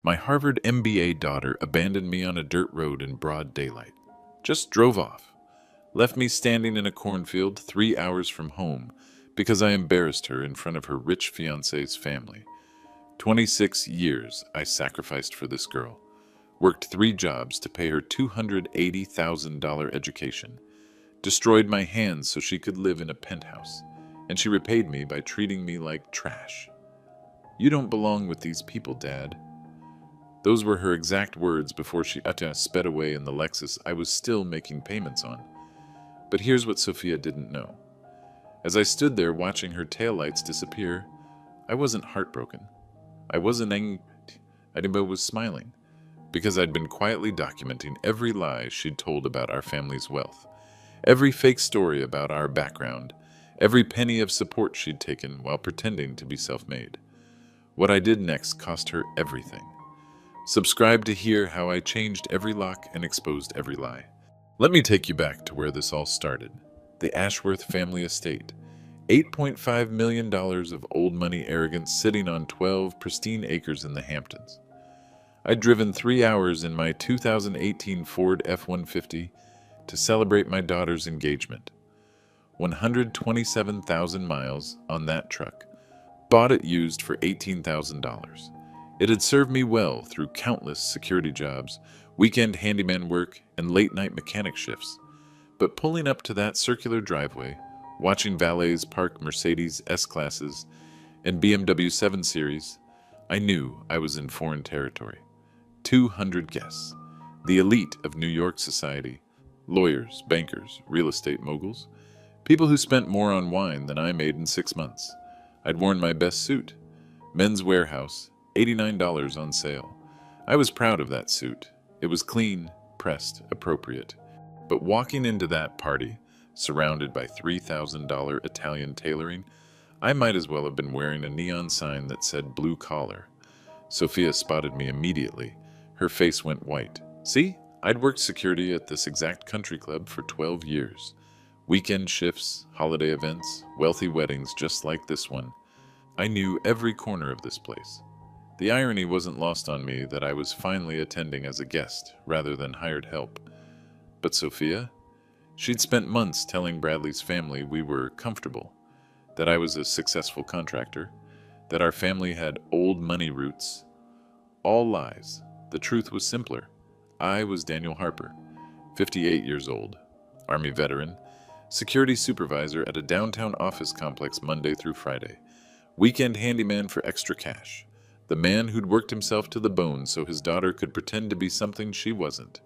My Harvard MBA daughter abandoned me on a dirt road in broad daylight. Just drove off. Left me standing in a cornfield 3 hours from home because I embarrassed her in front of her rich fiancé's family. 26 years I sacrificed for this girl. Worked 3 jobs to pay her $280,000 education. Destroyed my hands so she could live in a penthouse. And she repaid me by treating me like trash. You don't belong with these people, Dad. Those were her exact words before she sped away in the Lexus I was still making payments on. But here's what Sophia didn't know. As I stood there watching her taillights disappear, I wasn't heartbroken. I wasn't angry. I was smiling, because I'd been quietly documenting every lie she'd told about our family's wealth, every fake story about our background, every penny of support she'd taken while pretending to be self-made. What I did next cost her everything. Subscribe to hear how I changed every lock and exposed every lie. Let me take you back to where this all started. The Ashworth family estate. $8.5 million of old money arrogance sitting on 12 pristine acres in the Hamptons. I'd driven 3 hours in my 2018 Ford F-150 to celebrate my daughter's engagement. 127,000 miles on that truck. Bought it used for $18,000. It had served me well through countless security jobs, weekend handyman work, and late-night mechanic shifts. But pulling up to that circular driveway, watching valets park Mercedes S-Classes and BMW 7 Series, I knew I was in foreign territory. 200 guests, the elite of New York society, lawyers, bankers, real estate moguls, people who spent more on wine than I made in 6 months. I'd worn my best suit, Men's Warehouse, $89 on sale. I was proud of that suit. It was clean, pressed, appropriate. But walking into that party, surrounded by $3,000 Italian tailoring, I might as well have been wearing a neon sign that said blue collar. Sophia spotted me immediately. Her face went white. See, I'd worked security at this exact country club for 12 years. Weekend shifts, holiday events, wealthy weddings just like this one. I knew every corner of this place. The irony wasn't lost on me that I was finally attending as a guest rather than hired help. But Sophia? She'd spent months telling Bradley's family we were comfortable, that I was a successful contractor, that our family had old money roots. All lies. The truth was simpler. I was Daniel Harper, 58 years old, Army veteran, security supervisor at a downtown office complex Monday through Friday, weekend handyman for extra cash, the man who'd worked himself to the bone so his daughter could pretend to be something she wasn't.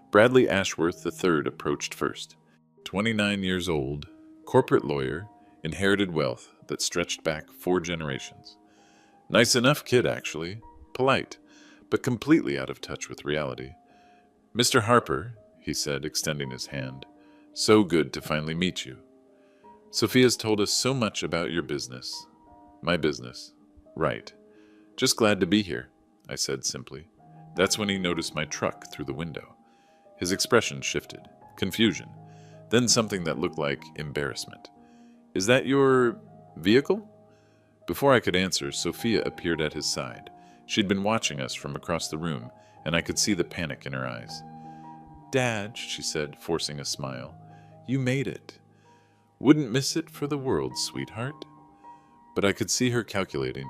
Bradley Ashworth III approached first. 29 years old, corporate lawyer, inherited wealth that stretched back 4 generations. Nice enough kid, actually. Polite, but completely out of touch with reality. Mr. Harper, he said, extending his hand. So good to finally meet you. Sophia's told us so much about your business. My business. Right. Just glad to be here, I said simply. That's when he noticed my truck through the window. His expression shifted. Confusion. Then something that looked like embarrassment. Is that your vehicle? Before I could answer, Sophia appeared at his side. She'd been watching us from across the room, and I could see the panic in her eyes. Dad, she said, forcing a smile, you made it. Wouldn't miss it for the world, sweetheart. But I could see her calculating,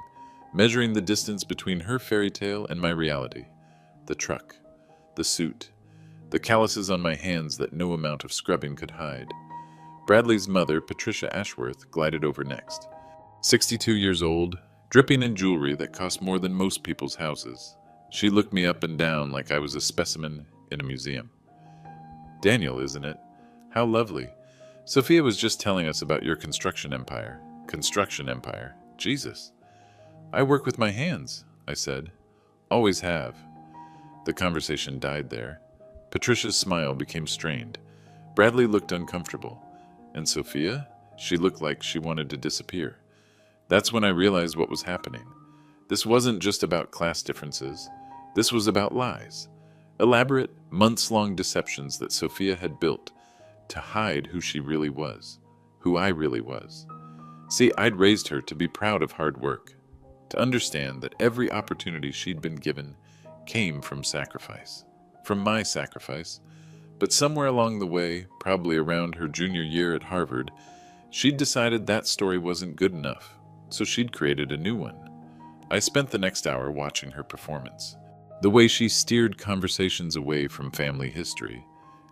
measuring the distance between her fairy tale and my reality. The truck, the suit, the calluses on my hands that no amount of scrubbing could hide. Bradley's mother, Patricia Ashworth, glided over next. 62 years old, dripping in jewelry that cost more than most people's houses. She looked me up and down like I was a specimen in a museum. Daniel, isn't it? How lovely. Sophia was just telling us about your construction empire. Construction empire. Jesus. I work with my hands, I said. Always have. The conversation died there. Patricia's smile became strained. Bradley looked uncomfortable. And Sophia? She looked like she wanted to disappear. That's when I realized what was happening. This wasn't just about class differences. This was about lies. Elaborate, months-long deceptions that Sophia had built to hide who she really was, who I really was. See, I'd raised her to be proud of hard work, to understand that every opportunity she'd been given came from sacrifice, from my sacrifice. But somewhere along the way, probably around her junior year at Harvard, she'd decided that story wasn't good enough, so she'd created a new one. I spent the next hour watching her performance. The way she steered conversations away from family history,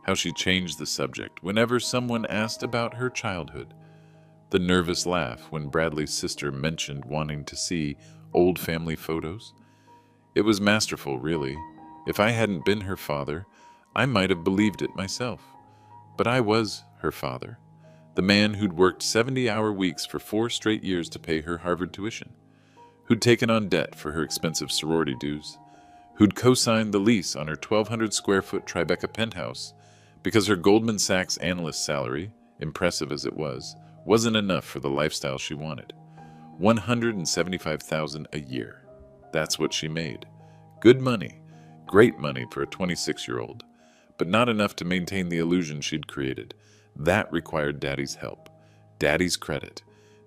how she changed the subject whenever someone asked about her childhood, the nervous laugh when Bradley's sister mentioned wanting to see old family photos. It was masterful, really. If I hadn't been her father, I might have believed it myself. But I was her father, the man who'd worked 70-hour weeks for 4 straight years to pay her Harvard tuition, who'd taken on debt for her expensive sorority dues, who'd co-signed the lease on her 1,200-square-foot Tribeca penthouse because her Goldman Sachs analyst salary, impressive as it was, wasn't enough for the lifestyle she wanted. $175,000 a year. That's what she made. Good money, great money for a 26-year-old, but not enough to maintain the illusion she'd created. That required Daddy's help, Daddy's credit,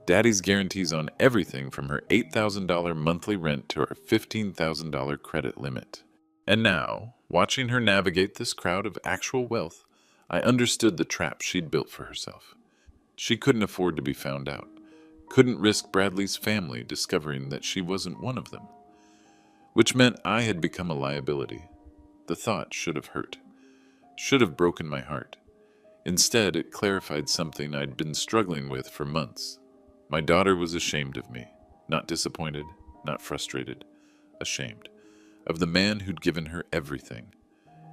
Daddy's guarantees on everything from her $8,000 monthly rent to her $15,000 credit limit. And now, watching her navigate this crowd of actual wealth, I understood the trap she'd built for herself. She couldn't afford to be found out, couldn't risk Bradley's family discovering that she wasn't one of them, which meant I had become a liability. The thought should have hurt, should have broken my heart. Instead, it clarified something I'd been struggling with for months. My daughter was ashamed of me, not disappointed, not frustrated, ashamed of the man who'd given her everything.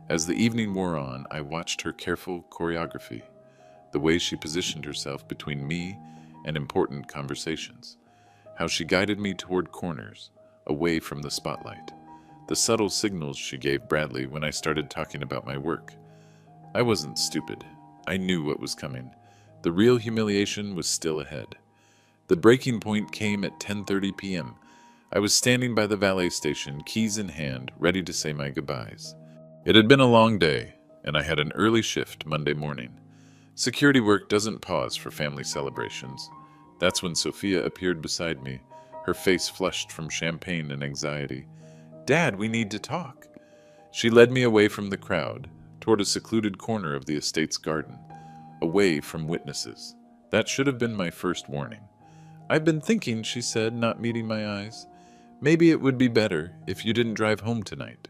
As the evening wore on, I watched her careful choreography, the way she positioned herself between me and important conversations, how she guided me toward corners, away from the spotlight, the subtle signals she gave Bradley when I started talking about my work. I wasn't stupid. I knew what was coming. The real humiliation was still ahead. The breaking point came at 10:30 p.m. I was standing by the valet station, keys in hand, ready to say my goodbyes. It had been a long day, and I had an early shift Monday morning. Security work doesn't pause for family celebrations. That's when Sophia appeared beside me, her face flushed from champagne and anxiety. "Dad, we need to talk." She led me away from the crowd, toward a secluded corner of the estate's garden, away from witnesses. That should have been my first warning. "I've been thinking," she said, not meeting my eyes. "Maybe it would be better if you didn't drive home tonight."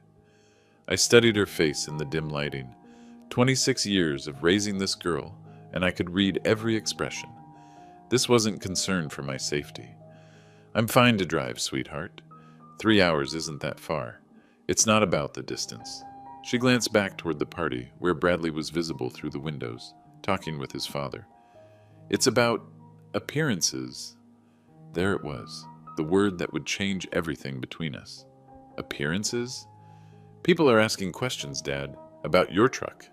I studied her face in the dim lighting. 26 years of raising this girl, and I could read every expression. This wasn't concern for my safety. "I'm fine to drive, sweetheart. 3 hours isn't that far. It's not about the distance." She glanced back toward the party, where Bradley was visible through the windows, talking with his father. "It's about appearances." There it was, the word that would change everything between us. Appearances? "People are asking questions, Dad, about your truck.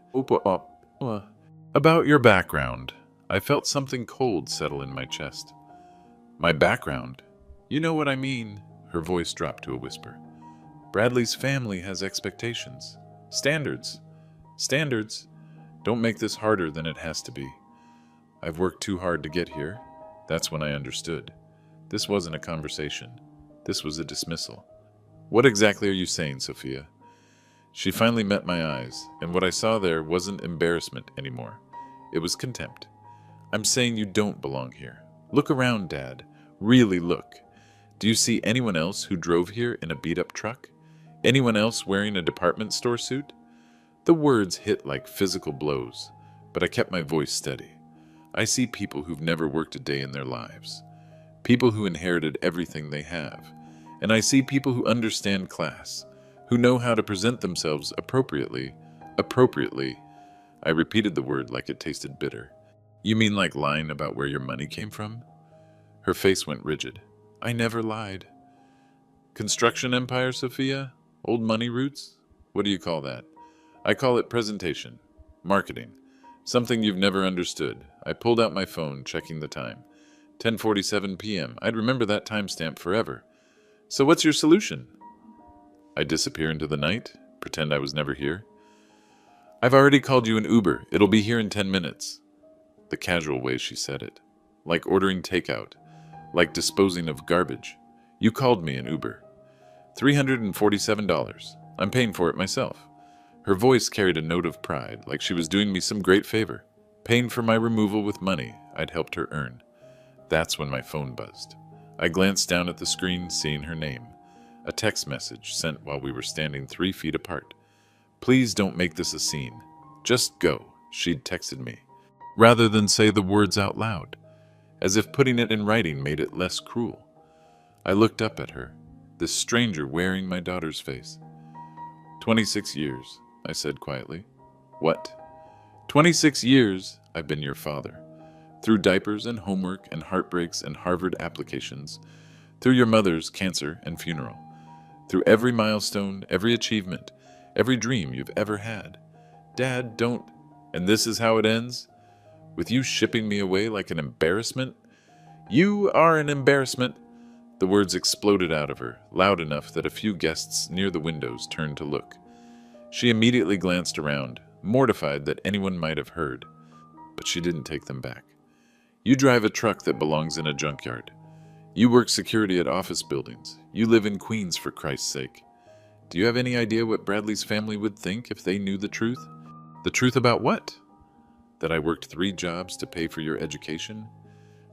About your background." I felt something cold settle in my chest. "My background? You know what I mean." Her voice dropped to a whisper. "Bradley's family has expectations. Standards. Standards. Don't make this harder than it has to be." I've worked too hard to get here. That's when I understood. This wasn't a conversation. This was a dismissal. "What exactly are you saying, Sophia?" She finally met my eyes, and what I saw there wasn't embarrassment anymore. It was contempt. "I'm saying you don't belong here. Look around, Dad. Really look. Do you see anyone else who drove here in a beat-up truck? Anyone else wearing a department store suit?" The words hit like physical blows, but I kept my voice steady. I see people who've never worked a day in their lives. People who inherited everything they have. And I see people who understand class, who know how to present themselves appropriately. Appropriately. I repeated the word like it tasted bitter. "You mean like lying about where your money came from?" Her face went rigid. "I never lied." "Construction empire, Sophia? Old money roots? What do you call that?" "I call it presentation. Marketing. Something you've never understood." I pulled out my phone, checking the time. 10:47 p.m. I'd remember that timestamp forever. "So what's your solution?" I disappear into the night? Pretend I was never here? "I've already called you an Uber. It'll be here in 10 minutes. The casual way she said it. Like ordering takeout. Like disposing of garbage. You called me an Uber. $347. I'm paying for it myself. Her voice carried a note of pride, like she was doing me some great favor, paying for my removal with money I'd helped her earn. That's when my phone buzzed. I glanced down at the screen, seeing her name. A text message sent while we were standing 3 feet apart. Please don't make this a scene. Just go, she'd texted me, rather than say the words out loud, as if putting it in writing made it less cruel. I looked up at her, this stranger wearing my daughter's face. 26 years, I said quietly. What? 26 years I've been your father. Through diapers and homework and heartbreaks and Harvard applications. Through your mother's cancer and funeral. Through every milestone, every achievement, every dream you've ever had. Dad, don't... And this is how it ends? With you shipping me away like an embarrassment? You are an embarrassment. The words exploded out of her, loud enough that a few guests near the windows turned to look. She immediately glanced around, mortified that anyone might have heard. But she didn't take them back. You drive a truck that belongs in a junkyard. You work security at office buildings. You live in Queens, for Christ's sake. Do you have any idea what Bradley's family would think if they knew the truth? The truth about what? That I worked 3 jobs to pay for your education?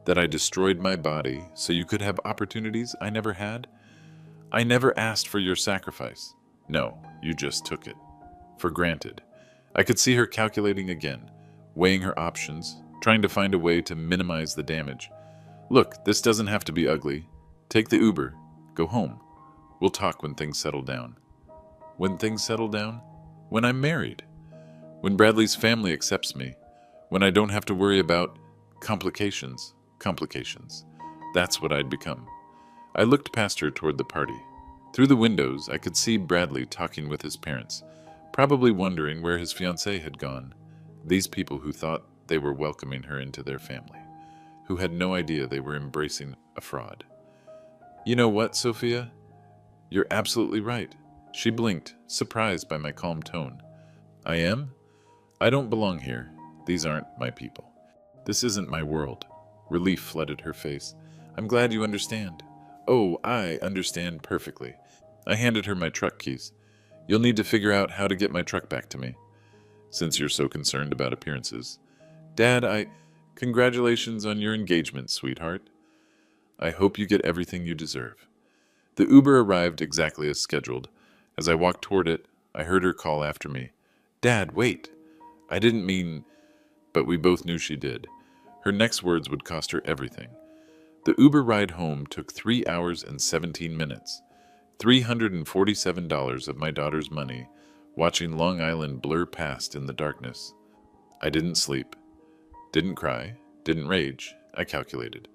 That I destroyed my body so you could have opportunities I never had? I never asked for your sacrifice. No, you just took it. For granted. I could see her calculating again, weighing her options, trying to find a way to minimize the damage. Look, this doesn't have to be ugly. Take the Uber. Go home. We'll talk when things settle down. When things settle down? When I'm married. When Bradley's family accepts me. When I don't have to worry about complications. That's what I'd become. I looked past her toward the party. Through the windows, I could see Bradley talking with his parents, probably wondering where his fiancée had gone. These people who thought they were welcoming her into their family, who had no idea they were embracing a fraud. You know what, Sophia? You're absolutely right. She blinked, surprised by my calm tone. I am? I don't belong here. These aren't my people. This isn't my world. Relief flooded her face. I'm glad you understand. Oh, I understand perfectly. I handed her my truck keys. You'll need to figure out how to get my truck back to me, since you're so concerned about appearances. Dad, Congratulations on your engagement, sweetheart. I hope you get everything you deserve. The Uber arrived exactly as scheduled. As I walked toward it, I heard her call after me. Dad, wait. I didn't mean... But we both knew she did. Her next words would cost her everything. The Uber ride home took 3 hours and 17 minutes. $347 of my daughter's money, watching Long Island blur past in the darkness. I didn't sleep. Didn't cry. Didn't rage. I calculated.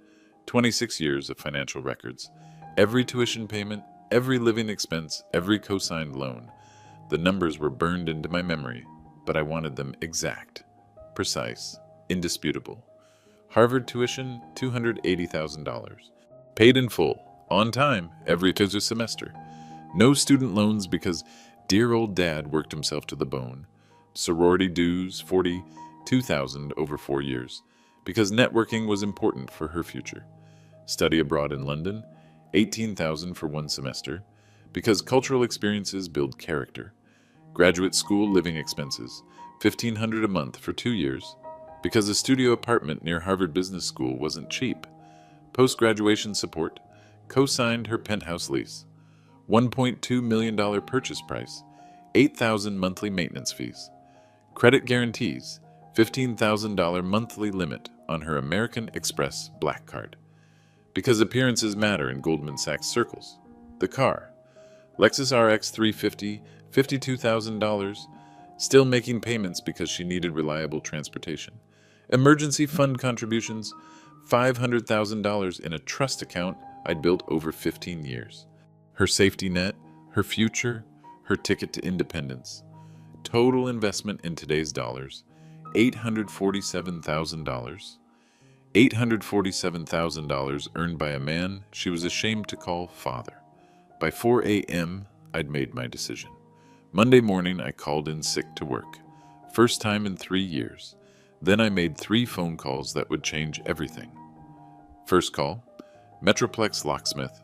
26 years of financial records. Every tuition payment, every living expense, every co-signed loan. The numbers were burned into my memory, but I wanted them exact, precise, indisputable. Harvard tuition, $280,000. Paid in full, on time, every other semester. No student loans because dear old dad worked himself to the bone. Sorority dues, $42,000 over 4 years, because networking was important for her future. Study abroad in London, $18,000 for 1 semester, because cultural experiences build character. Graduate school living expenses, $1,500 a month for 2 years, because a studio apartment near Harvard Business School wasn't cheap. Post-graduation support, co-signed her penthouse lease. $1.2 million purchase price, $8,000 monthly maintenance fees. Credit guarantees, $15,000 monthly limit on her American Express Black Card. Because appearances matter in Goldman Sachs circles. The car, Lexus RX 350, $52,000, still making payments because she needed reliable transportation. Emergency fund contributions, $500,000 in a trust account I'd built over 15 years. Her safety net, her future, her ticket to independence. Total investment in today's dollars, $847,000. $847,000 earned by a man she was ashamed to call father. By 4 a.m., I'd made my decision. Monday morning, I called in sick to work. First time in 3 years. Then I made 3 phone calls that would change everything. First call, Metroplex Locksmith.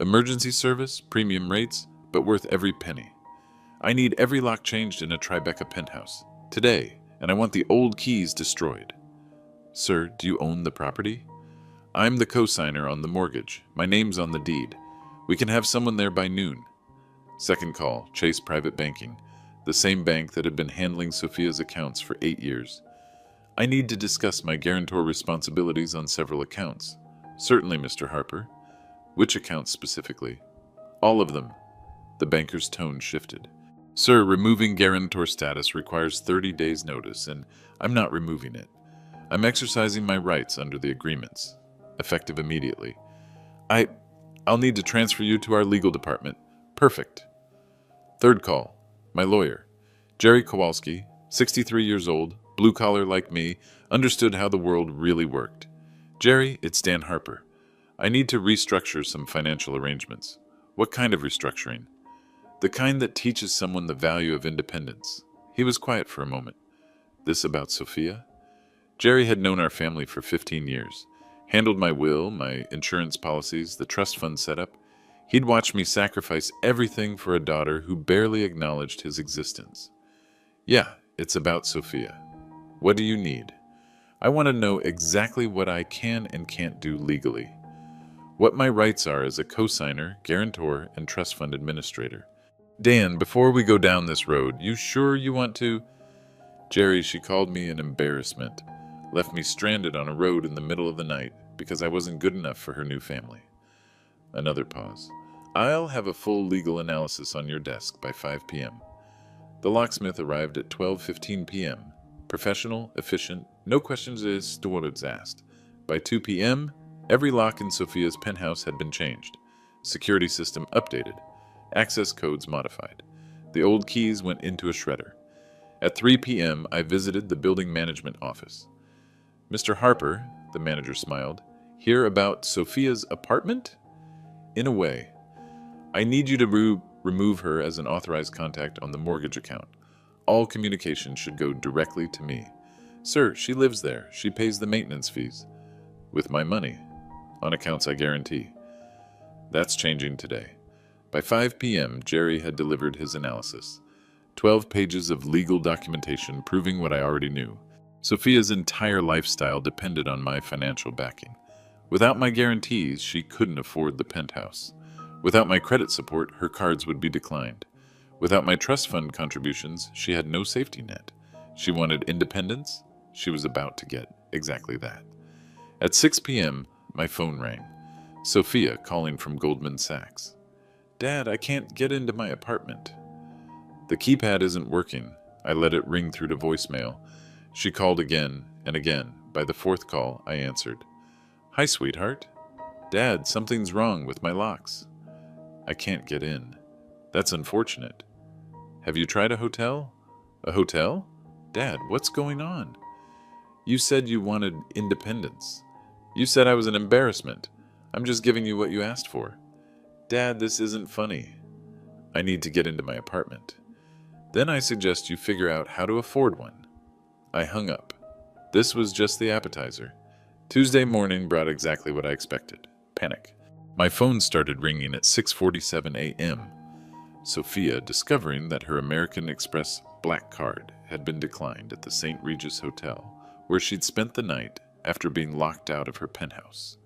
Emergency service, premium rates, but worth every penny. I need every lock changed in a Tribeca penthouse. Today, and I want the old keys destroyed. Sir, do you own the property? I'm the co-signer on the mortgage. My name's on the deed. We can have someone there by noon. Second call, Chase Private Banking, the same bank that had been handling Sophia's accounts for 8 years. I need to discuss my guarantor responsibilities on several accounts. Certainly, Mr. Harper. Which accounts specifically? All of them. The banker's tone shifted. Sir, removing guarantor status requires 30 days' notice, and I'm not removing it. I'm exercising my rights under the agreements, effective immediately. I'll need to transfer you to our legal department. Perfect. Third call, my lawyer. Jerry Kowalski, 63 years old, blue collar like me, understood how the world really worked. Jerry, it's Dan Harper. I need to restructure some financial arrangements. What kind of restructuring? The kind that teaches someone the value of independence. He was quiet for a moment. This about Sophia? Jerry had known our family for 15 years. Handled my will, my insurance policies, the trust fund setup. He'd watched me sacrifice everything for a daughter who barely acknowledged his existence. Yeah, it's about Sophia. What do you need? I want to know exactly what I can and can't do legally. What my rights are as a co-signer, guarantor, and trust fund administrator. Dan, before we go down this road, you sure you want to? Jerry, she called me an embarrassment. Left me stranded on a road in the middle of the night because I wasn't good enough for her new family. Another pause. I'll have a full legal analysis on your desk by 5 p.m. The locksmith arrived at 12:15 p.m. Professional, efficient, no questions asked. By 2 p.m., every lock in Sophia's penthouse had been changed. Security system updated. Access codes modified. The old keys went into a shredder. At 3 p.m., I visited the building management office. Mr. Harper, the manager smiled, hear about Sophia's apartment? In a way. I need you to remove her as an authorized contact on the mortgage account. All communication should go directly to me. Sir, she lives there. She pays the maintenance fees. With my money. On accounts I guarantee. That's changing today. By 5 p.m., Jerry had delivered his analysis. 12 pages of legal documentation proving what I already knew. Sophia's entire lifestyle depended on my financial backing. Without my guarantees, she couldn't afford the penthouse. Without my credit support, her cards would be declined. Without my trust fund contributions, she had no safety net. She wanted independence. She was about to get exactly that. At 6 p.m., my phone rang. Sophia calling from Goldman Sachs. Dad, I can't get into my apartment. The keypad isn't working. I let it ring through to voicemail. She called again and again. By the fourth call, I answered. Hi, sweetheart. Dad, something's wrong with my locks. I can't get in. That's unfortunate. Have you tried a hotel? A hotel? Dad, what's going on? You said you wanted independence. You said I was an embarrassment. I'm just giving you what you asked for. Dad, this isn't funny. I need to get into my apartment. Then I suggest you figure out how to afford one. I hung up. This was just the appetizer. Tuesday morning brought exactly what I expected. Panic. My phone started ringing at 6:47 a.m. Sophia, discovering that her American Express black card had been declined at the St. Regis Hotel, where she'd spent the night after being locked out of her penthouse.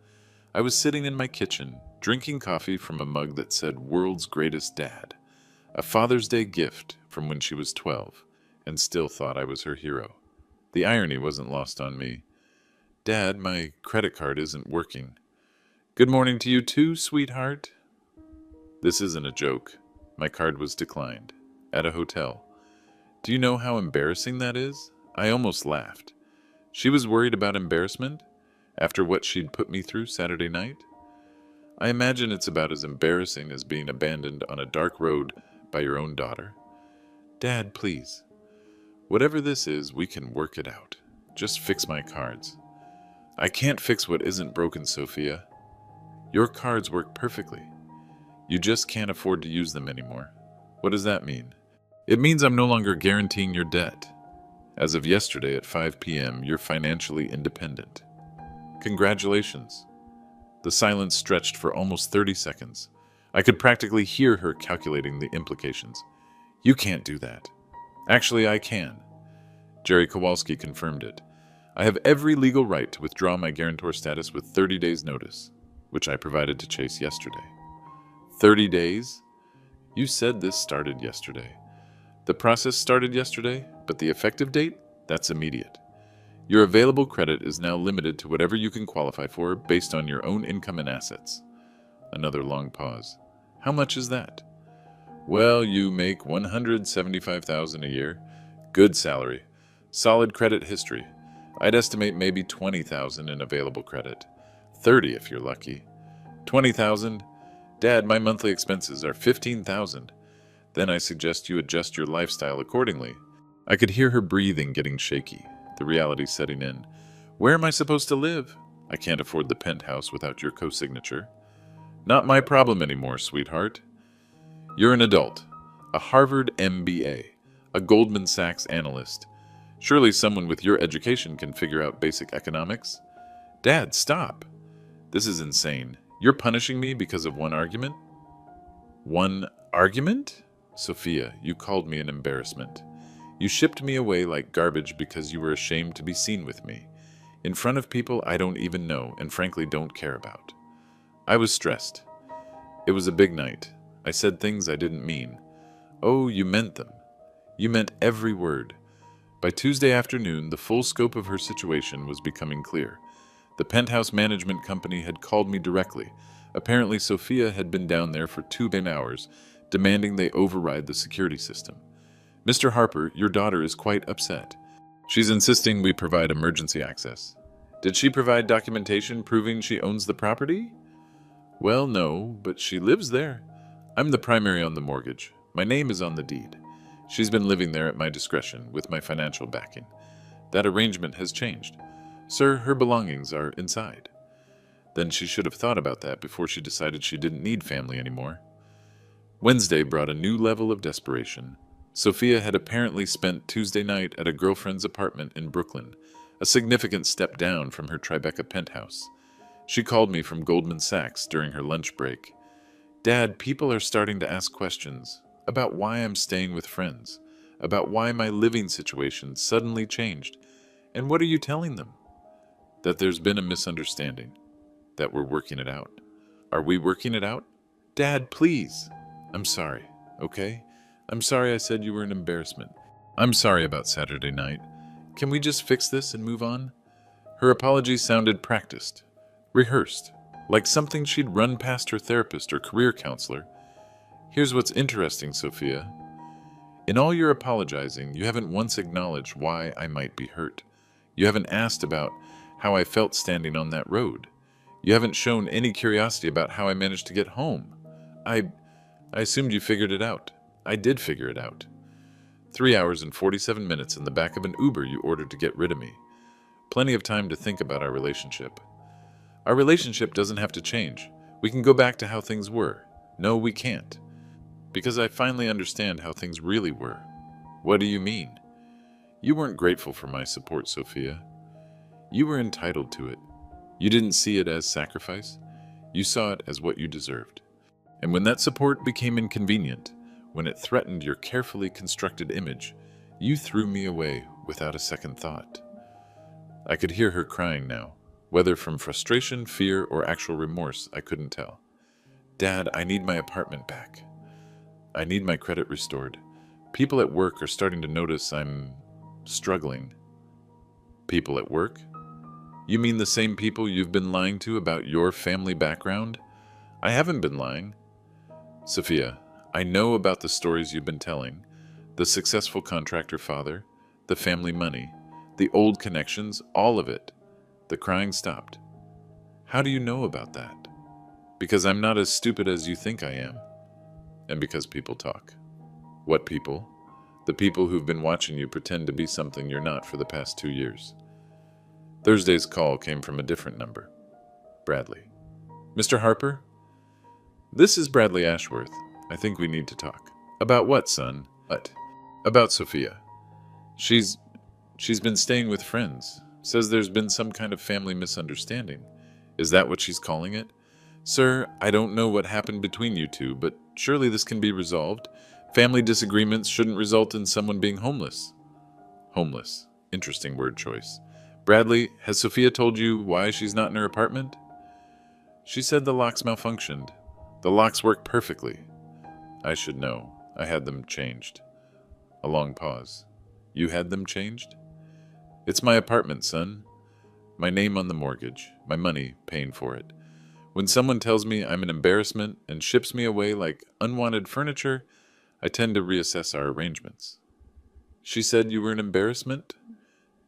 I was sitting in my kitchen, drinking coffee from a mug that said World's Greatest Dad, a Father's Day gift from when she was 12, and still thought I was her hero. The irony wasn't lost on me. Dad, my credit card isn't working. Good morning to you too, sweetheart. This isn't a joke. My card was declined. At a hotel. Do you know how embarrassing that is? I almost laughed. She was worried about embarrassment? After what she'd put me through Saturday night? I imagine it's about as embarrassing as being abandoned on a dark road by your own daughter. Dad, please. Whatever this is, we can work it out. Just fix my cards. I can't fix what isn't broken, Sophia. Your cards work perfectly. You just can't afford to use them anymore. What does that mean? It means I'm no longer guaranteeing your debt. As of yesterday at 5 p.m., you're financially independent. Congratulations. The silence stretched for almost 30 seconds. I could practically hear her calculating the implications. You can't do that. Actually, I can. Jerry Kowalski confirmed it. I have every legal right to withdraw my guarantor status with 30 days' notice, which I provided to Chase yesterday. 30 days? You said this started yesterday. The process started yesterday, but the effective date? That's immediate. Your available credit is now limited to whatever you can qualify for based on your own income and assets. Another long pause. How much is that? Well, you make $175,000 a year. Good salary. Solid credit history. I'd estimate maybe $20,000 in available credit. 30 if you're lucky. 20,000? Dad, my monthly expenses are 15,000. Then I suggest you adjust your lifestyle accordingly. I could hear her breathing getting shaky, the reality setting in. Where am I supposed to live? I can't afford the penthouse without your co-signature. Not my problem anymore, sweetheart. You're an adult, a Harvard MBA, a Goldman Sachs analyst. Surely someone with your education can figure out basic economics. Dad, stop. This is insane. You're punishing me because of one argument? One argument? Sophia, you called me an embarrassment. You shipped me away like garbage because you were ashamed to be seen with me, in front of people I don't even know and frankly don't care about. I was stressed. It was a big night. I said things I didn't mean. Oh, you meant them. You meant every word. By Tuesday afternoon, the full scope of her situation was becoming clear. The penthouse management company had called me directly. Apparently, Sophia had been down there for 2 hours, demanding they override the security system. Mr. Harper, your daughter is quite upset. She's insisting we provide emergency access. Did she provide documentation proving she owns the property? Well, no, but she lives there. I'm the primary on the mortgage. My name is on the deed. She's been living there at my discretion, with my financial backing. That arrangement has changed. Sir, her belongings are inside. Then she should have thought about that before she decided she didn't need family anymore. Wednesday brought a new level of desperation. Sophia had apparently spent Tuesday night at a girlfriend's apartment in Brooklyn, a significant step down from her Tribeca penthouse. She called me from Goldman Sachs during her lunch break. Dad, people are starting to ask questions about why I'm staying with friends, about why my living situation suddenly changed. And what are you telling them? That there's been a misunderstanding, that we're working it out. Are we working it out? Dad, please. I'm sorry, okay? I'm sorry I said you were an embarrassment. I'm sorry about Saturday night. Can we just fix this and move on? Her apology sounded practiced, rehearsed, like something she'd run past her therapist or career counselor. Here's what's interesting, Sophia. In all your apologizing, you haven't once acknowledged why I might be hurt. You haven't asked about how I felt standing on that road. You haven't shown any curiosity about how I managed to get home. I assumed you figured it out. I did figure it out. 3 hours and 47 minutes in the back of an Uber you ordered to get rid of me. Plenty of time to think about our relationship. Our relationship doesn't have to change. We can go back to how things were. No, we can't. Because I finally understand how things really were. What do you mean? You weren't grateful for my support, Sophia. You were entitled to it. You didn't see it as sacrifice. You saw it as what you deserved. And when that support became inconvenient, when it threatened your carefully constructed image, you threw me away without a second thought. I could hear her crying now. Whether from frustration, fear, or actual remorse, I couldn't tell. Dad, I need my apartment back. I need my credit restored. People at work are starting to notice I'm struggling. People at work? You mean the same people you've been lying to about your family background? I haven't been lying. Sophia, I know about the stories you've been telling. The successful contractor father, the family money, the old connections, all of it. The crying stopped. How do you know about that? Because I'm not as stupid as you think I am. And because people talk. What people? The people who've been watching you pretend to be something you're not for the past 2 years. Thursday's call came from a different number. Bradley. Mr. Harper? This is Bradley Ashworth. I think we need to talk. About what, son? What? About Sophia. She's been staying with friends. Says there's been some kind of family misunderstanding. Is that what she's calling it? Sir, I don't know what happened between you two, but surely this can be resolved. Family disagreements shouldn't result in someone being homeless. Homeless. Interesting word choice. Bradley, has Sophia told you why she's not in her apartment? She said the locks malfunctioned. The locks work perfectly. I should know. I had them changed. A long pause. You had them changed? It's my apartment, son. My name on the mortgage. My money paying for it. When someone tells me I'm an embarrassment and ships me away like unwanted furniture, I tend to reassess our arrangements. She said you were an embarrassment?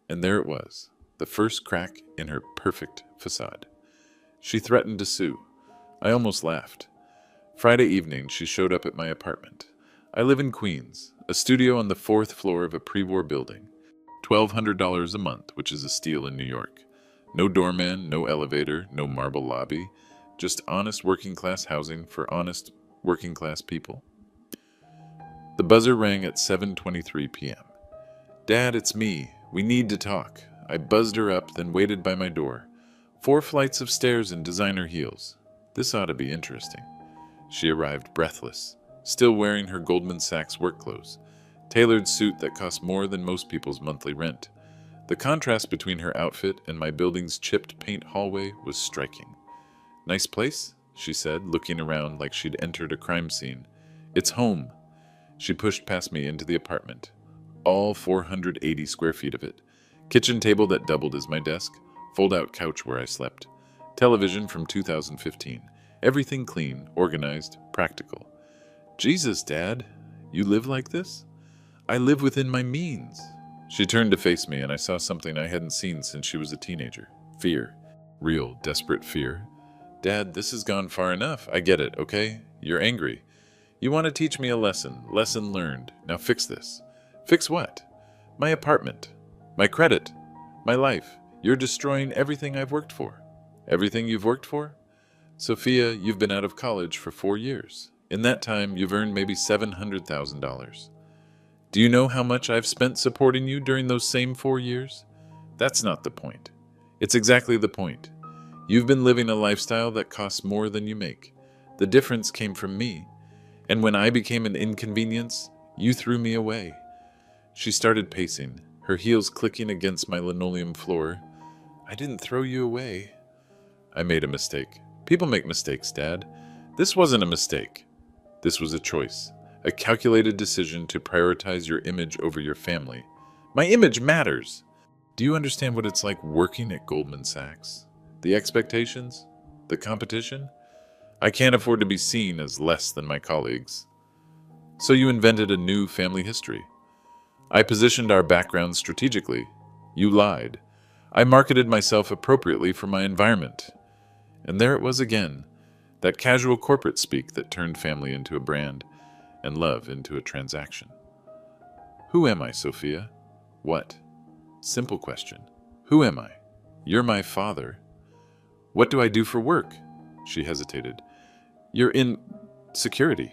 And there it was, the first crack in her perfect facade. She threatened to sue. I almost laughed. Friday evening, she showed up at my apartment. I live in Queens, a studio on the 4th floor of a pre-war building. $1,200 a month, which is a steal in New York. No doorman, no elevator, no marble lobby, just honest working-class housing for honest working-class people. The buzzer rang at 7:23 p.m. Dad, it's me. We need to talk. I buzzed her up, then waited by my door. 4 flights of stairs in designer heels. This ought to be interesting. She arrived breathless, still wearing her Goldman Sachs work clothes, tailored suit that cost more than most people's monthly rent. The contrast between her outfit and my building's chipped paint hallway was striking. Nice place? She said, looking around like she'd entered a crime scene. It's home. She pushed past me into the apartment. All 480 square feet of it. Kitchen table that doubled as my desk. Fold-out couch where I slept. Television from 2015. Everything clean, organized, practical. Jesus, Dad, you live like this? I live within my means. She turned to face me, and I saw something I hadn't seen since she was a teenager. Fear. Real, desperate fear. Dad, this has gone far enough. I get it, okay? You're angry. You want to teach me a lesson. Lesson learned. Now fix this. Fix what? My apartment. My credit. My life. You're destroying everything I've worked for. Everything you've worked for? Sophia, you've been out of college for 4 years. In that time, you've earned maybe $700,000. Do you know how much I've spent supporting you during those same 4 years? That's not the point. It's exactly the point. You've been living a lifestyle that costs more than you make. The difference came from me. And when I became an inconvenience, you threw me away. She started pacing, her heels clicking against my linoleum floor. I didn't throw you away. I made a mistake. People make mistakes, Dad. This wasn't a mistake. This was a choice. A calculated decision to prioritize your image over your family. My image matters. Do you understand what it's like working at Goldman Sachs? The expectations? The competition? I can't afford to be seen as less than my colleagues. So you invented a new family history. I positioned our backgrounds strategically. You lied. I marketed myself appropriately for my environment. And there it was again, that casual corporate speak that turned family into a brand and love into a transaction. Who am I, Sophia? What? Simple question. Who am I? You're my father. What do I do for work? She hesitated. You're in security.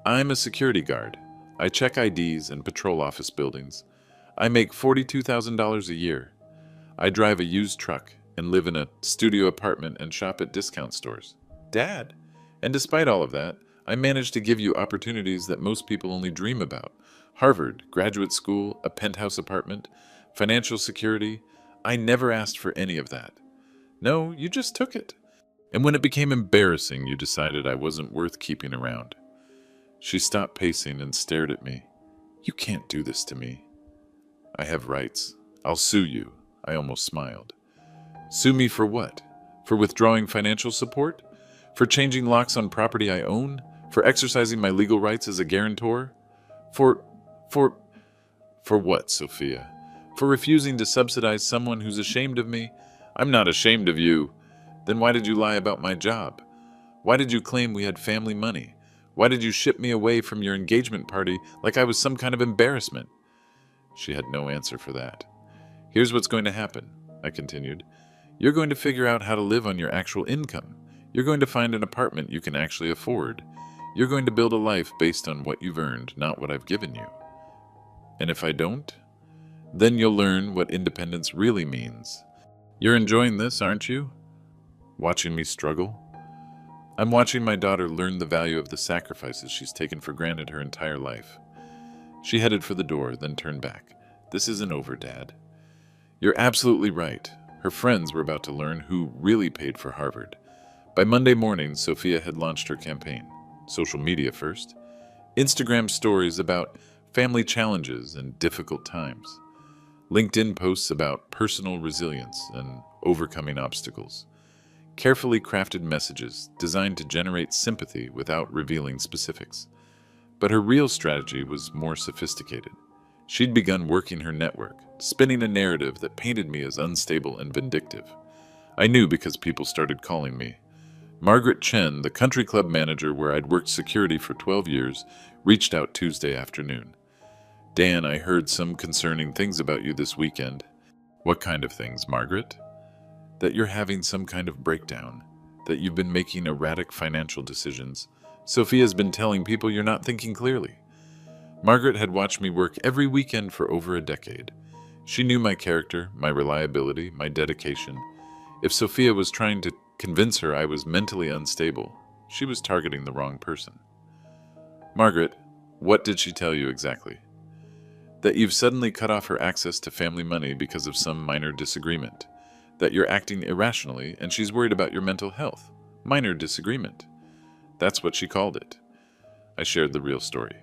I'm a security guard. I check IDs and patrol office buildings. I make $42,000 a year. I drive a used truck and live in a studio apartment and shop at discount stores. Dad! And despite all of that, I managed to give you opportunities that most people only dream about. Harvard, graduate school, a penthouse apartment, financial security. I never asked for any of that. No, you just took it. And when it became embarrassing, you decided I wasn't worth keeping around. She stopped pacing and stared at me. You can't do this to me. I have rights. I'll sue you. I almost smiled. Sue me for what? For withdrawing financial support? For changing locks on property I own? For exercising my legal rights as a guarantor? For what, Sophia? For refusing to subsidize someone who's ashamed of me? I'm not ashamed of you. Then why did you lie about my job? Why did you claim we had family money? Why did you ship me away from your engagement party like I was some kind of embarrassment? She had no answer for that. Here's what's going to happen, I continued. You're going to figure out how to live on your actual income. You're going to find an apartment you can actually afford. You're going to build a life based on what you've earned, not what I've given you. And if I don't, then you'll learn what independence really means. You're enjoying this, aren't you? Watching me struggle? I'm watching my daughter learn the value of the sacrifices she's taken for granted her entire life. She headed for the door, then turned back. This isn't over, Dad. You're absolutely right. Her friends were about to learn who really paid for Harvard. By Monday morning, Sophia had launched her campaign. Social media first. Instagram stories about family challenges and difficult times. LinkedIn posts about personal resilience and overcoming obstacles. Carefully crafted messages designed to generate sympathy without revealing specifics. But her real strategy was more sophisticated. She'd begun working her network, spinning a narrative that painted me as unstable and vindictive. I knew because people started calling me. Margaret Chen, the country club manager where I'd worked security for 12 years, reached out Tuesday afternoon. Dan, I heard some concerning things about you this weekend. What kind of things, Margaret? That you're having some kind of breakdown, that you've been making erratic financial decisions. Sophia's been telling people you're not thinking clearly. Margaret had watched me work every weekend for over a decade. She knew my character, my reliability, my dedication. If Sophia was trying to convince her I was mentally unstable, she was targeting the wrong person. Margaret, what did she tell you exactly? That you've suddenly cut off her access to family money because of some minor disagreement. That you're acting irrationally and she's worried about your mental health. Minor disagreement. That's what she called it. I shared the real story.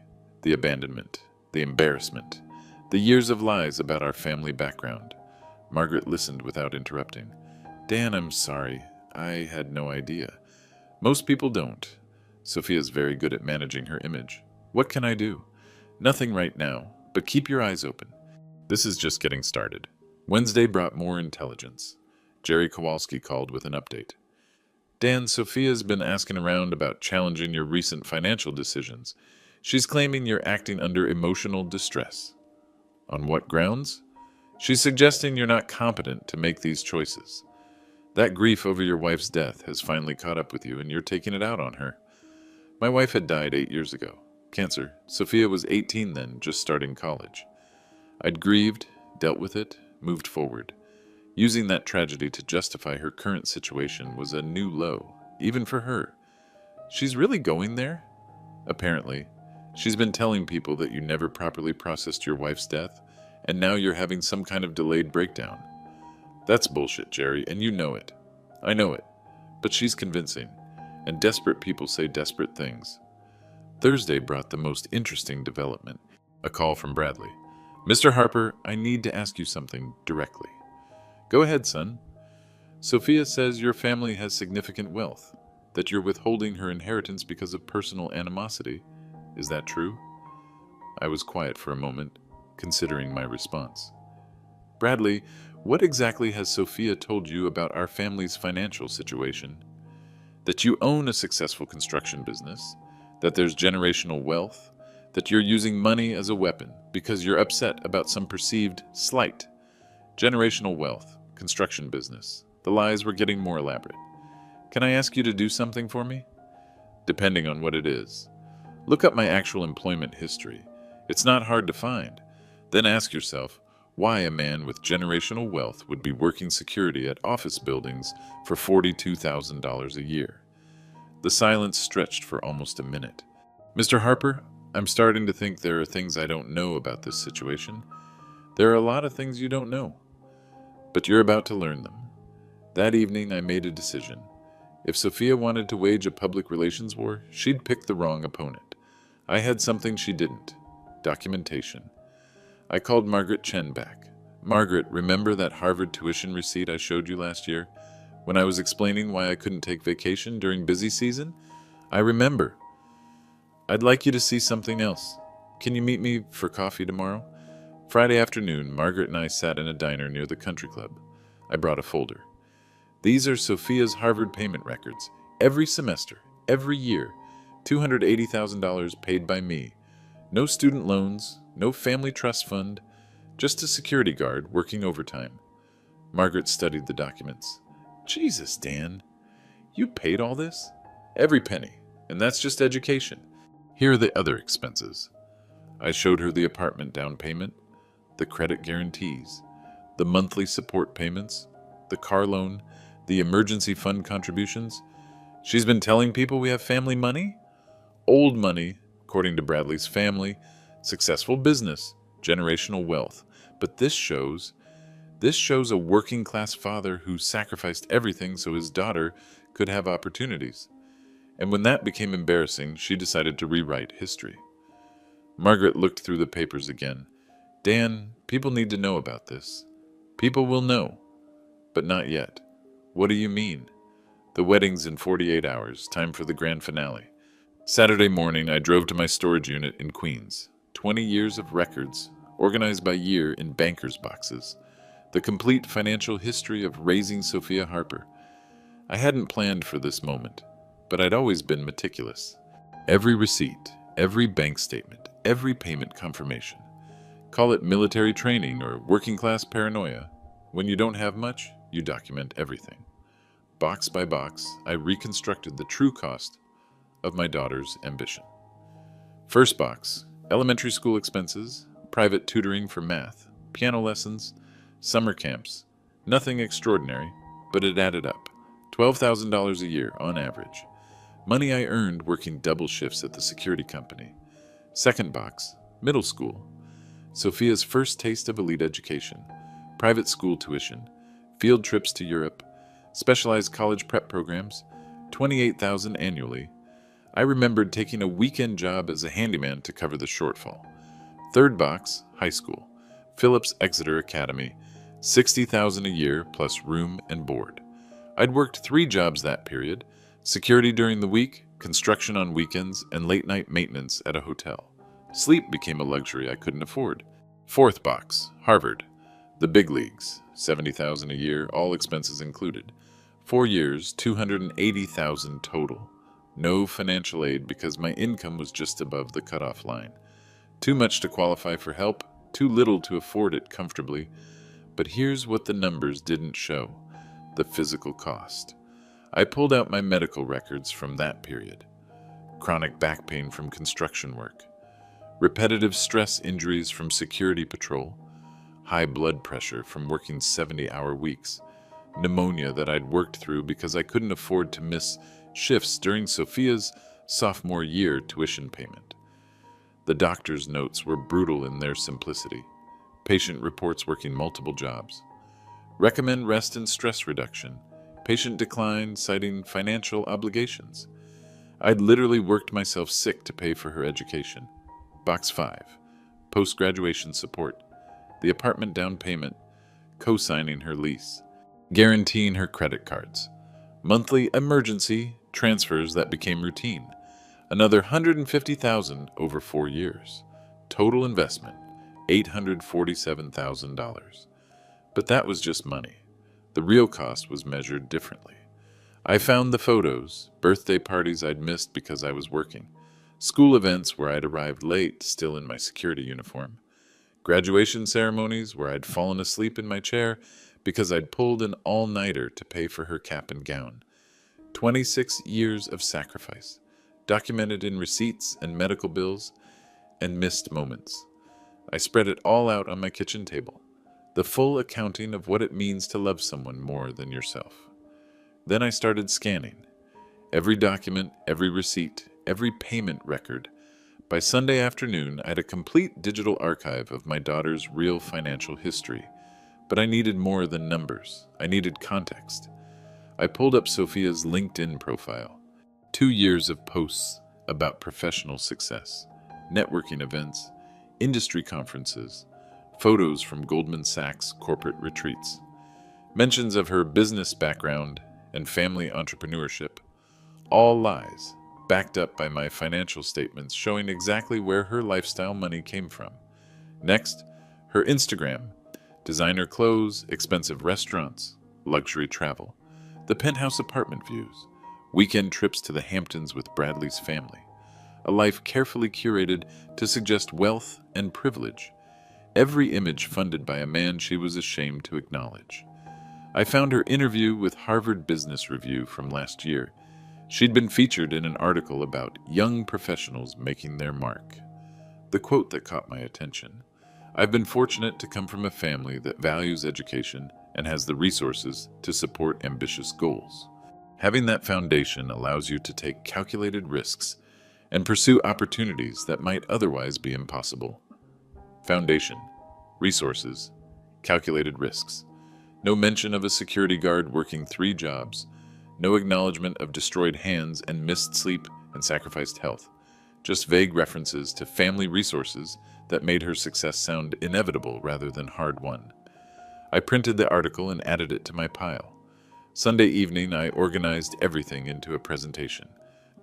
The abandonment. The embarrassment. The years of lies about our family background. Margaret listened without interrupting. Dan, I'm sorry. I had no idea. Most people don't. Sophia's very good at managing her image. What can I do? Nothing right now, but keep your eyes open. This is just getting started. Wednesday brought more intelligence. Jerry Kowalski called with an update. Dan, Sophia's been asking around about challenging your recent financial decisions. She's claiming you're acting under emotional distress. On what grounds? She's suggesting you're not competent to make these choices. That grief over your wife's death has finally caught up with you and you're taking it out on her. My wife had died 8 years ago. Cancer. Sophia was 18 then, just starting college. I'd grieved, dealt with it, moved forward. Using that tragedy to justify her current situation was a new low, even for her. She's really going there? Apparently. She's been telling people that you never properly processed your wife's death, and now you're having some kind of delayed breakdown. That's bullshit, Jerry, and you know it. I know it. But she's convincing, and desperate people say desperate things. Thursday brought the most interesting development. A call from Bradley. Mr. Harper, I need to ask you something directly. Go ahead, son. Sophia says your family has significant wealth, that you're withholding her inheritance because of personal animosity. Is that true? I was quiet for a moment, considering my response. Bradley, what exactly has Sophia told you about our family's financial situation? That you own a successful construction business, that there's generational wealth, that you're using money as a weapon because you're upset about some perceived slight. Generational wealth, construction business. The lies were getting more elaborate. Can I ask you to do something for me? Depending on what it is. Look up my actual employment history. It's not hard to find. Then ask yourself why a man with generational wealth would be working security at office buildings for $42,000 a year. The silence stretched for almost a minute. Mr. Harper, I'm starting to think there are things I don't know about this situation. There are a lot of things you don't know. But you're about to learn them. That evening, I made a decision. If Sophia wanted to wage a public relations war, she'd pick the wrong opponent. I had something she didn't. Documentation. I called Margaret Chen back. Margaret, remember that Harvard tuition receipt I showed you last year? When I was explaining why I couldn't take vacation during busy season? I remember. I'd like you to see something else. Can you meet me for coffee tomorrow? Friday afternoon, Margaret and I sat in a diner near the country club. I brought a folder. These are Sophia's Harvard payment records. Every semester, every year, $280,000 paid by me. No student loans, no family trust fund, just a security guard working overtime. Margaret studied the documents. Jesus, Dan, you paid all this? Every penny, and that's just education. Here are the other expenses. I showed her the apartment down payment, the credit guarantees, the monthly support payments, the car loan, the emergency fund contributions. She's been telling people we have family money? Old money, according to Bradley's family, successful business, generational wealth. But this shows a working class father who sacrificed everything so his daughter could have opportunities. And when that became embarrassing, she decided to rewrite history. Margaret looked through the papers again. Dan, people need to know about this. People will know, but not yet. What do you mean? The wedding's in 48 hours, time for the grand finale. Saturday morning, I drove to my storage unit in Queens. 20 years of records, organized by year in banker's boxes. The complete financial history of raising Sophia Harper. I hadn't planned for this moment, but I'd always been meticulous. Every receipt, every bank statement, every payment confirmation. Call it military training or working class paranoia. When you don't have much, you document everything. Box by box, I reconstructed the true cost of my daughter's ambition. First box, elementary school expenses, private tutoring for math, piano lessons, summer camps. Nothing extraordinary, but it added up. $12,000 a year on average. Money I earned working double shifts at the security company. Second box, middle school. Sophia's first taste of elite education. Private school tuition. Field trips to Europe. Specialized college prep programs. $28,000 annually. I remembered taking a weekend job as a handyman to cover the shortfall. Third box, high school. Phillips Exeter Academy. $60,000 a year plus room and board. I'd worked 3 jobs that period: security during the week, construction on weekends, and late-night maintenance at a hotel. Sleep became a luxury I couldn't afford. Fourth box, Harvard. The big leagues, $70,000 a year, all expenses included. 4 years, $280,000 total. No financial aid because my income was just above the cutoff line. Too much to qualify for help, too little to afford it comfortably. But here's what the numbers didn't show: the physical cost. I pulled out my medical records from that period. Chronic back pain from construction work, repetitive stress injuries from security patrol, high blood pressure from working 70-hour weeks, pneumonia that I'd worked through because I couldn't afford to miss shifts during Sophia's sophomore year tuition payment. The doctor's notes were brutal in their simplicity. Patient reports working multiple jobs. Recommend rest and stress reduction. Patient decline, citing financial obligations. I'd literally worked myself sick to pay for her education. Box 5. Post-graduation support. The apartment down payment. Co-signing her lease. Guaranteeing her credit cards. Monthly emergency transfers that became routine. Another $150,000 over 4 years. Total investment, $847,000. But that was just money. The real cost was measured differently. I found the photos, birthday parties I'd missed because I was working, school events where I'd arrived late, still in my security uniform, graduation ceremonies where I'd fallen asleep in my chair because I'd pulled an all-nighter to pay for her cap and gown. 26 years of sacrifice, documented in receipts and medical bills, and missed moments. I spread it all out on my kitchen table. The full accounting of what it means to love someone more than yourself. Then I started scanning. Every document, every receipt, every payment record. By Sunday afternoon, I had a complete digital archive of my daughter's real financial history. But I needed more than numbers. I needed context. I pulled up Sophia's LinkedIn profile. 2 years of posts about professional success, networking events, industry conferences, photos from Goldman Sachs corporate retreats, mentions of her business background and family entrepreneurship, all lies, backed up by my financial statements showing exactly where her lifestyle money came from. Next, her Instagram, designer clothes, expensive restaurants, luxury travel, the penthouse apartment views, weekend trips to the Hamptons with Bradley's family, a life carefully curated to suggest wealth and privilege, every image funded by a man she was ashamed to acknowledge. I found her interview with Harvard Business Review from last year. She'd been featured in an article about young professionals making their mark. The quote that caught my attention: "I've been fortunate to come from a family that values education and has the resources to support ambitious goals." Having that foundation allows you to take calculated risks and pursue opportunities that might otherwise be impossible. Foundation, resources, calculated risks. No mention of a security guard working 3 jobs. No acknowledgement of destroyed hands and missed sleep and sacrificed health. Just vague references to family resources that made her success sound inevitable rather than hard-won. I printed the article and added it to my pile. Sunday evening, I organized everything into a presentation.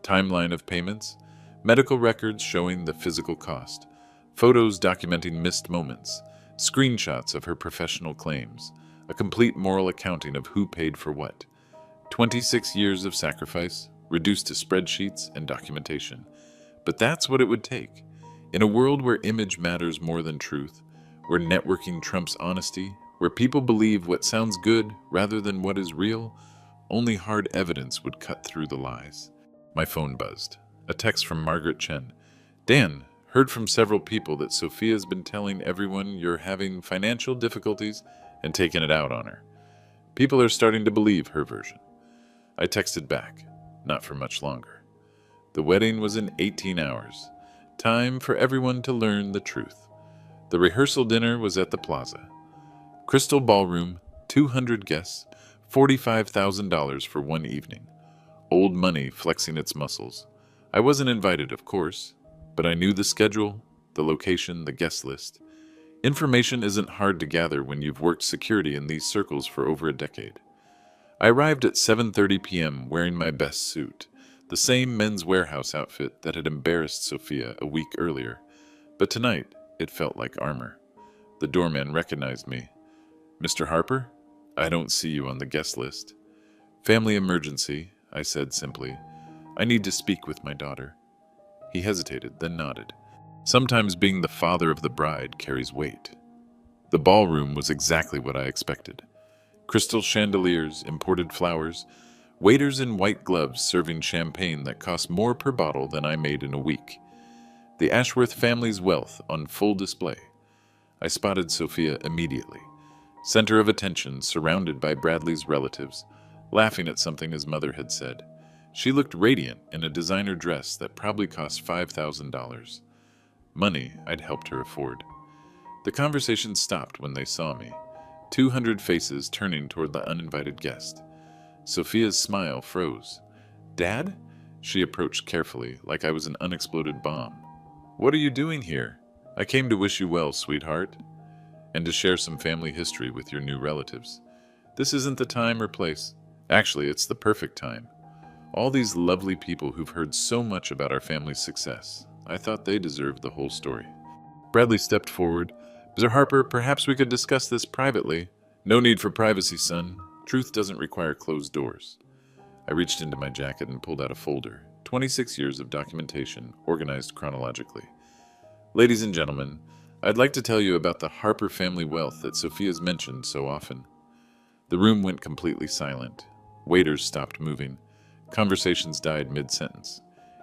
Timeline of payments, medical records showing the physical cost, photos documenting missed moments, screenshots of her professional claims, a complete moral accounting of who paid for what. 26 years of sacrifice, reduced to spreadsheets and documentation. But that's what it would take. In a world where image matters more than truth, where networking trumps honesty, where people believe what sounds good rather than what is real, only hard evidence would cut through the lies. My phone buzzed. A text from Margaret Chen. Dan, heard from several people that Sophia's been telling everyone you're having financial difficulties and taking it out on her. People are starting to believe her version. I texted back. Not for much longer. The wedding was in 18 hours. Time for everyone to learn the truth. The rehearsal dinner was at the plaza. Crystal ballroom, 200 guests, $45,000 for one evening. Old money flexing its muscles. I wasn't invited, of course, but I knew the schedule, the location, the guest list. Information isn't hard to gather when you've worked security in these circles for over a decade. I arrived at 7:30 p.m. wearing my best suit, the same Men's Warehouse outfit that had embarrassed Sophia a week earlier, but tonight it felt like armor. The doorman recognized me. "Mr. Harper? I don't see you on the guest list." "Family emergency," I said simply. "I need to speak with my daughter." He hesitated, then nodded. Sometimes being the father of the bride carries weight. The ballroom was exactly what I expected. Crystal chandeliers, imported flowers, waiters in white gloves serving champagne that cost more per bottle than I made in a week. The Ashworth family's wealth on full display. I spotted Sophia immediately. Center of attention, surrounded by Bradley's relatives, laughing at something his mother had said. She looked radiant in a designer dress that probably cost $5,000. Money I'd helped her afford. The conversation stopped when they saw me. 200 faces turning toward the uninvited guest. Sophia's smile froze. "Dad?" She approached carefully, like I was an unexploded bomb. "What are you doing here?" "I came to wish you well, sweetheart, and to share some family history with your new relatives. This isn't the time or place. Actually, it's the perfect time. All these lovely people who've heard so much about our family's success. I thought they deserved the whole story." Bradley stepped forward. "Mr. Harper, perhaps we could discuss this privately." "No need for privacy, son. Truth doesn't require closed doors." I reached into my jacket and pulled out a folder. 26 years of documentation, organized chronologically. "Ladies and gentlemen, I'd like to tell you about the Harper family wealth that Sophia's mentioned so often." The room went completely silent. Waiters stopped moving. Conversations died mid-sentence.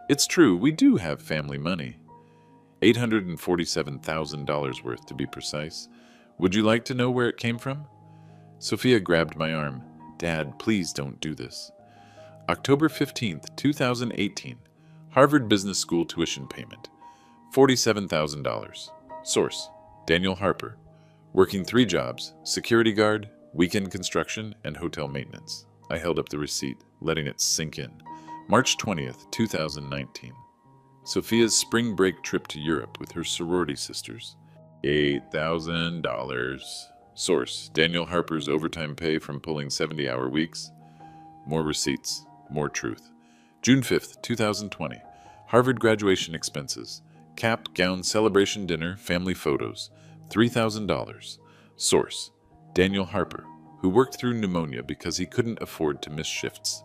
"It's true, we do have family money. $847,000 worth, to be precise. Would you like to know where it came from?" Sophia grabbed my arm. "Dad, please don't do this." October 15th, 2018. Harvard Business School tuition payment. $47,000. Source: Daniel Harper. Working 3 jobs: security guard, weekend construction, and hotel maintenance. I held up the receipt, letting it sink in. March 20th, 2019. Sophia's spring break trip to Europe with her sorority sisters. $8,000. Source: Daniel Harper's overtime pay from pulling 70-hour weeks. More receipts, more truth. June 5th, 2020. Harvard graduation expenses. Cap, gown, celebration dinner, family photos. $3,000. Source: Daniel Harper, who worked through pneumonia because he couldn't afford to miss shifts.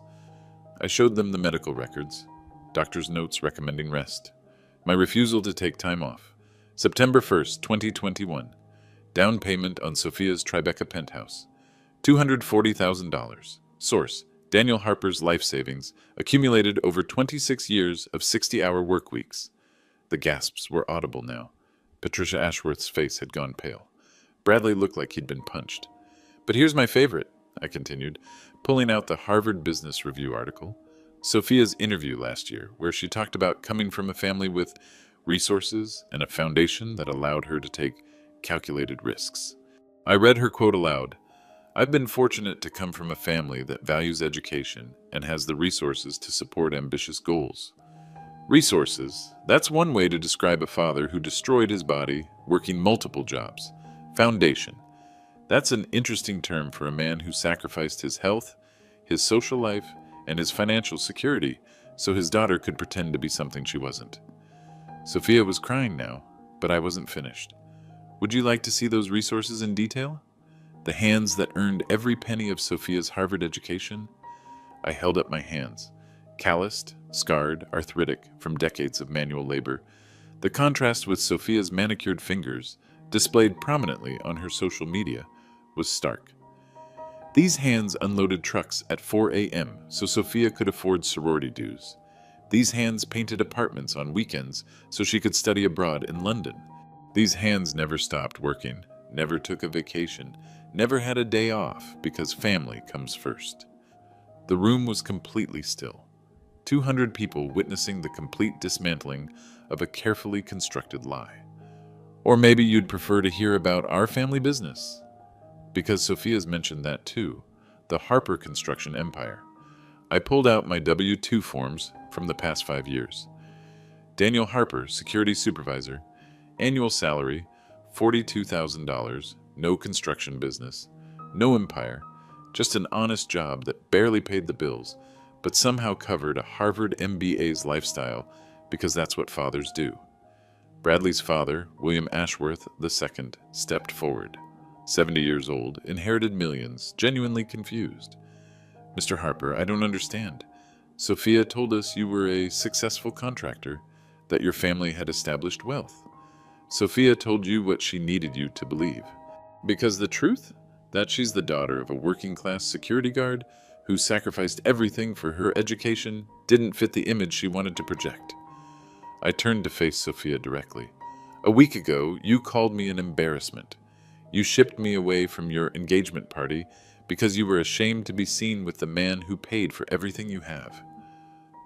I showed them the medical records. Doctor's notes recommending rest. My refusal to take time off. September 1st, 2021. Down payment on Sophia's Tribeca penthouse. $240,000. Source: Daniel Harper's life savings, accumulated over 26 years of 60-hour work weeks. The gasps were audible now. Patricia Ashworth's face had gone pale. Bradley looked like he'd been punched. "But here's my favorite. I continued, pulling out the Harvard Business Review article, Sophia's interview last year, where she talked about coming from a family with resources and a foundation that allowed her to take calculated risks. I read her quote aloud. I've been fortunate to come from a family that values education and has the resources to support ambitious goals. Resources, that's one way to describe a father who destroyed his body working multiple jobs. Foundation, that's an interesting term for a man who sacrificed his health, his social life, and his financial security so his daughter could pretend to be something she wasn't. Sophia was crying now, but I wasn't finished. Would you like to see those resources in detail? The hands that earned every penny of Sophia's Harvard education? I held up my hands, calloused, scarred, arthritic from decades of manual labor. The contrast with Sophia's manicured fingers, displayed prominently on her social media, was stark. These hands unloaded trucks at 4 a.m. so Sophia could afford sorority dues. These hands painted apartments on weekends so she could study abroad in London. These hands never stopped working, never took a vacation, never had a day off because family comes first. The room was completely still. 200 people witnessing the complete dismantling of a carefully constructed lie. Or maybe you'd prefer to hear about our family business. Because Sophia's mentioned that too, the Harper construction empire. I pulled out my W-2 forms from the past 5 years. Daniel Harper, security supervisor, annual salary, $42,000, no construction business, no empire, just an honest job that barely paid the bills, but somehow covered a Harvard MBA's lifestyle because that's what fathers do. Bradley's father, William Ashworth II, stepped forward. 70 years old, inherited millions, genuinely confused. Mr. Harper, I don't understand. Sophia told us you were a successful contractor, that your family had established wealth. Sophia told you what she needed you to believe. Because the truth? That she's the daughter of a working-class security guard who sacrificed everything for her education didn't fit the image she wanted to project. I turned to face Sophia directly. A week ago, you called me an embarrassment. You shipped me away from your engagement party because you were ashamed to be seen with the man who paid for everything you have.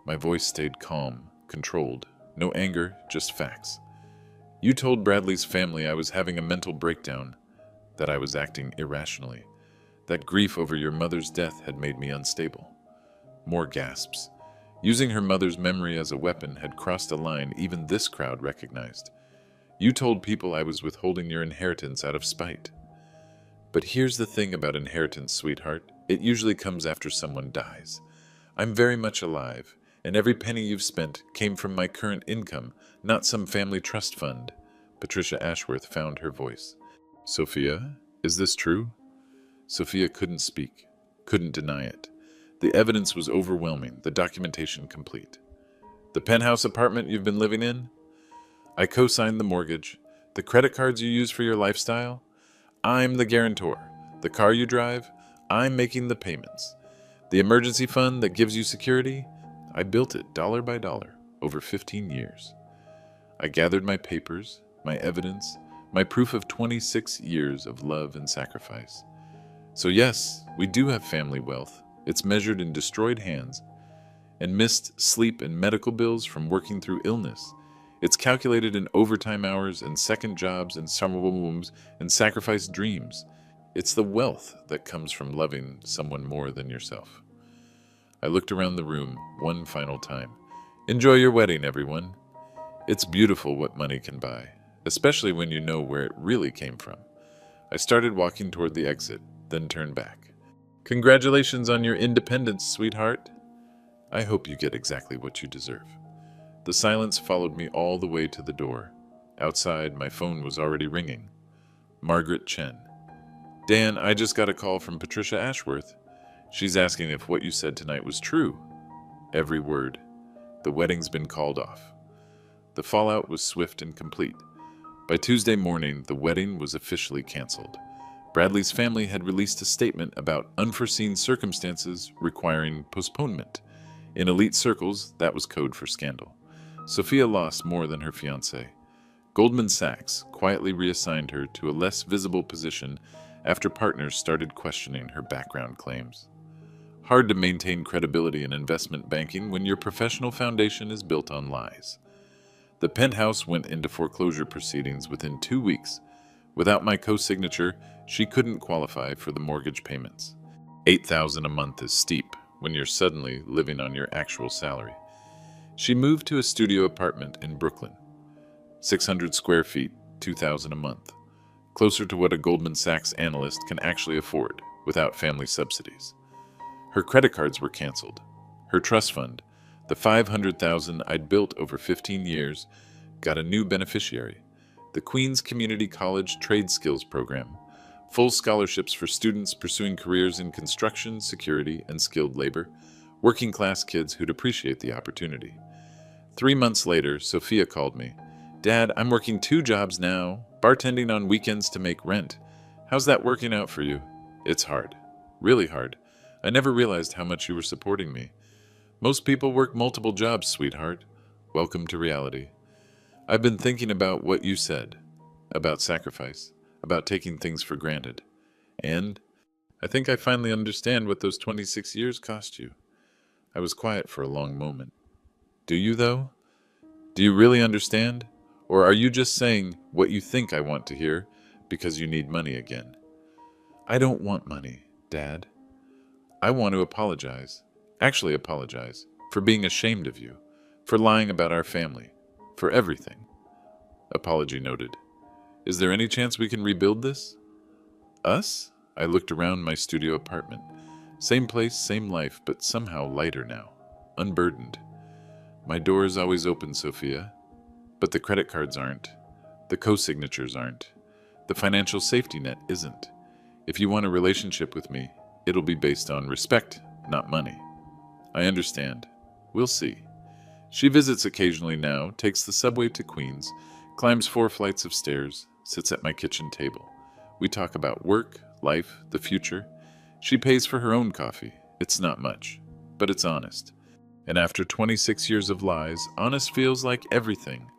My voice stayed calm, controlled, no anger, just facts. You told Bradley's family I was having a mental breakdown, that I was acting irrationally, that grief over your mother's death had made me unstable. More gasps. Using her mother's memory as a weapon had crossed a line even this crowd recognized. You told people I was withholding your inheritance out of spite. But here's the thing about inheritance, sweetheart. It usually comes after someone dies. I'm very much alive, and every penny you've spent came from my current income, not some family trust fund. Patricia Ashworth found her voice. Sophia, is this true? Sophia couldn't speak, couldn't deny it. The evidence was overwhelming, the documentation complete. The penthouse apartment you've been living in? I co-signed the mortgage. The credit cards you use for your lifestyle? I'm the guarantor. The car you drive? I'm making the payments. The emergency fund that gives you security? I built it dollar by dollar over 15 years. I gathered my papers, my evidence, my proof of 26 years of love and sacrifice. So yes, we do have family wealth. It's measured in destroyed hands and missed sleep and medical bills from working through illness. It's calculated in overtime hours and second jobs and summer wombs and sacrificed dreams. It's the wealth that comes from loving someone more than yourself. I looked around the room one final time. Enjoy your wedding, everyone. It's beautiful what money can buy, especially when you know where it really came from. I started walking toward the exit, then turned back. Congratulations on your independence, sweetheart. I hope you get exactly what you deserve. The silence followed me all the way to the door. Outside, my phone was already ringing. Margaret Chen. Dan, I just got a call from Patricia Ashworth. She's asking if what you said tonight was true. Every word. The wedding's been called off. The fallout was swift and complete. By Tuesday morning, the wedding was officially canceled. Bradley's family had released a statement about unforeseen circumstances requiring postponement. In elite circles, that was code for scandal. Sophia lost more than her fiancé. Goldman Sachs quietly reassigned her to a less visible position after partners started questioning her background claims. Hard to maintain credibility in investment banking when your professional foundation is built on lies. The penthouse went into foreclosure proceedings within 2 weeks. Without my co-signature, she couldn't qualify for the mortgage payments. $8,000 a month is steep when you're suddenly living on your actual salary. She moved to a studio apartment in Brooklyn. 600 square feet, $2,000 a month. Closer to what a Goldman Sachs analyst can actually afford without family subsidies. Her credit cards were canceled. Her trust fund, the $500,000 I'd built over 15 years, got a new beneficiary. The Queens Community College Trade Skills Program. Full scholarships for students pursuing careers in construction, security, and skilled labor. Working class kids who'd appreciate the opportunity. 3 months later, Sophia called me. "Dad, I'm working 2 jobs now, bartending on weekends to make rent. How's that working out for you?" "It's hard. Really hard. I never realized how much you were supporting me." "Most people work multiple jobs, sweetheart. Welcome to reality." "I've been thinking about what you said. About sacrifice. About taking things for granted. And I think I finally understand what those 26 years cost you." I was quiet for a long moment. "Do you, though? Do you really understand? Or are you just saying what you think I want to hear because you need money again?" "I don't want money, Dad. I want to apologize, actually apologize, for being ashamed of you, for lying about our family, for everything." Apology noted. "Is there any chance we can rebuild this?" "Us?" I looked around my studio apartment. Same place, same life, but somehow lighter now, unburdened. "My door is always open, Sophia. But the credit cards aren't. The co-signatures aren't. The financial safety net isn't. If you want a relationship with me, it'll be based on respect, not money." "I understand. We'll see." She visits occasionally now, takes the subway to Queens, climbs 4 flights of stairs, sits at my kitchen table. We talk about work, life, the future. She pays for her own coffee. It's not much, but it's honest. And after 26 years of lies, honest feels like everything